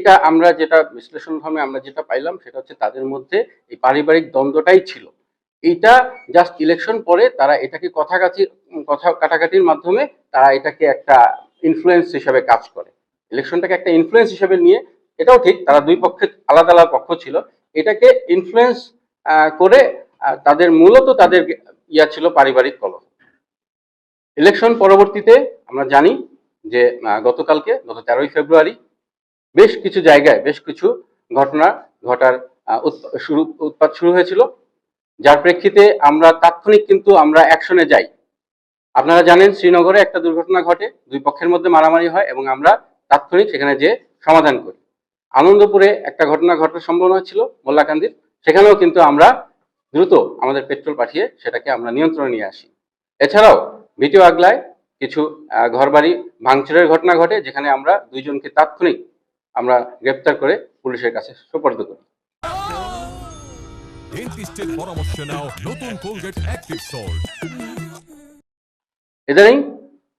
এইটা আমরা যেটা বিশ্লেষণভাবে আমরা যেটা পাইলাম সেটা হচ্ছে তাদের মধ্যে এই পারিবারিক দ্বন্দ্বটাই ছিল। এইটা জাস্ট ইলেকশন পরে তারা এটাকে কথা কাটাকাটির মাধ্যমে তারা এটাকে একটা ইনফ্লুয়েন্স হিসেবে কাজ করে। ইলেকশনটাকে একটা ইনফ্লুয়েন্স হিসেবে নিয়ে, এটাও ঠিক তারা দুই পক্ষে আলাদা আলাদা পক্ষ ছিল, এটাকে ইনফ্লুয়েন্স করে তাদের মূলত তাদের ইয়া ছিল পারিবারিক কলহ। ইলেকশন পরবর্তীতে আমরা জানি যে গত 13ই ফেব্রুয়ারি বেশ কিছু জায়গায় বেশ কিছু ঘটনা ঘটার উৎপাত শুরু হয়েছিল, যার প্রেক্ষিতে আমরা তাৎক্ষণিক কিন্তু আমরা অ্যাকশনে যাই। আপনারা জানেন শ্রীনগরে একটা দুর্ঘটনা ঘটে, দুই পক্ষের মধ্যে মারামারি হয় এবং আমরা তাৎক্ষণিক সেখানে যে সমাধান করি। আনন্দপুরে একটা ঘটনা ঘটার সম্ভাবনা ছিল মোল্লাকান্দির, সেখানেও কিন্তু আমরা দ্রুত আমাদের পেট্রোল পাঠিয়ে সেটাকে আমরা নিয়ন্ত্রণে নিয়ে আসি। এছাড়াও ভিডিও আগলায় কিছু ঘরবাড়ি ভাঙচুরের ঘটনা ঘটে, যেখানে আমরা দুইজনকে তাৎক্ষণিক আমরা গ্রেপ্তার করে পুলিশের কাছে সোপর্দ করি। ইদানিং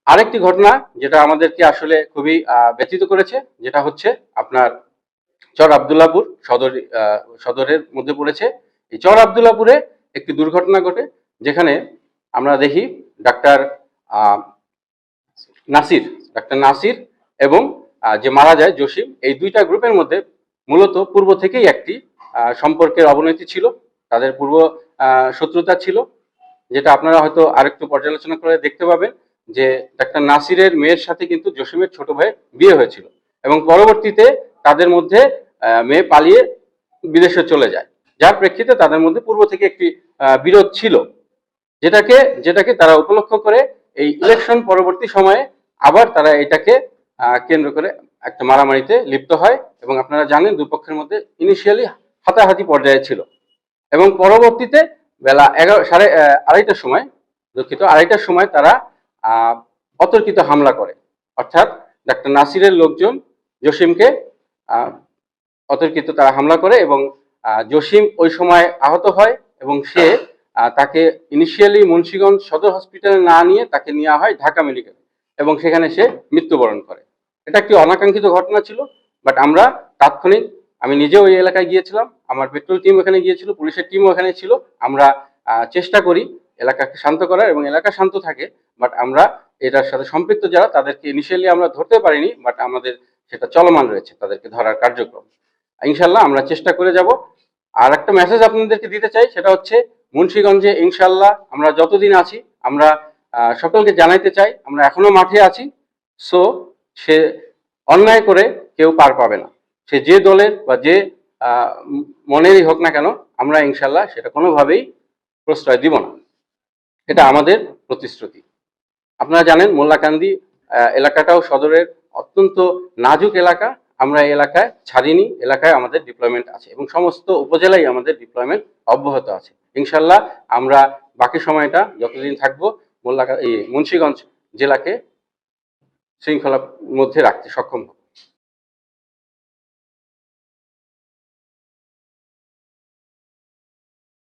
আরেকটি ঘটনা যেটা আমাদেরকে আসলে খুবই ব্যথিত করেছে, যেটা হচ্ছে আপনার চর আবদুল্লাপুর সদরের মধ্যে পড়েছে। এই চর আবদুল্লাপুরে একটি দুর্ঘটনা ঘটে, যেখানে আমরা দেখি ডাক্তার নাসির এবং যে মারা যায় জসিম, এই দুইটা গ্রুপের মধ্যে মূলত পূর্ব থেকেই একটি সম্পর্কের অবনতি ছিল, তাদের পূর্ব শত্রুতা ছিল, যেটা আপনারা হয়তো আরেকটু পর্যালোচনা করে দেখতে পাবেন যে ডাক্তার নাসিরের মেয়ের সাথে কিন্তু জসিমের ছোট ভাই বিয়ে হয়েছিল এবং পরবর্তীতে তাদের মধ্যে মেয়ে পালিয়ে বিদেশে চলে যায়, যার প্রেক্ষিতে তাদের মধ্যে পূর্ব থেকে একটি বিরোধ ছিল, যেটাকে তারা উপলক্ষ করে এই ইলেকশন পরবর্তী সময়ে আবার তারা এটাকে কেন্দ্র করে একটা মারামারিতে লিপ্ত হয় এবং আপনারা জানেন দুপক্ষের মধ্যে ইনিশিয়ালি হাতাহাতি পর্যায়ে ছিল এবং পরবর্তীতে বেলা 2:30টার সময় তারা অতর্কিত হামলা করে, অর্থাৎ ডাক্তার নাসিরের লোকজন জসিমকে অতর্কিত তারা হামলা করে এবং জসিম ওই সময় আহত হয় এবং সে তাকে ইনিশিয়ালি মুন্সিগঞ্জ সদর হসপিটালে না নিয়ে তাকে নেওয়া হয় ঢাকা মেডিকেলে এবং সেখানে সে মৃত্যুবরণ করে। এটা একটি অনাকাঙ্ক্ষিত ঘটনা ছিল, বাট আমরা তাৎক্ষণিক, আমি নিজেও ওই এলাকায় গিয়েছিলাম, আমার পেট্রোল টিম ওখানে গিয়েছিল, পুলিশের টিমও ওখানে ছিল, আমরা চেষ্টা করি এলাকাকে শান্ত করার এবং এলাকা শান্ত থাকে, বাট আমরা এটার সাথে সম্পৃক্ত যারা তাদেরকে ইনিশিয়ালি আমরা ধরতে পারিনি, বাট আমাদের সেটা চলমান রয়েছে তাদেরকে ধরার কার্যক্রম। ইনশাল্লাহ আমরা চেষ্টা করে যাব। আর একটা মেসেজ আপনাদেরকে দিতে চাই, সেটা হচ্ছে মুন্সিগঞ্জে ইনশাল্লাহ আমরা যতদিন আছি আমরা সকলকে জানাইতে চাই আমরা এখনো মাঠে আছি। সো সে অন্যায় করে কেউ পার পাবে না, সে যে দলের বা যে মনেরই হোক না কেন, আমরা ইনশাল্লাহ সেটা কোনোভাবেই প্রশ্রয় দিব না, এটা আমাদের প্রতিশ্রুতি। আপনারা জানেন মোল্লাকান্দি এলাকাটাও সদরের অত্যন্ত নাজুক এলাকা, আমরা এই এলাকায় ছাড়িনি, এলাকায় আমাদের ডিপ্লয়মেন্ট আছে এবং সমস্ত উপজেলায় আমাদের ডিপ্লয়মেন্ট অব্যাহত আছে। ইনশাল্লাহ আমরা বাকি সময়টা যতদিন থাকবো মুন্সিগঞ্জ জেলাকে শৃঙ্খলার মধ্যে রাখতে সক্ষম হব।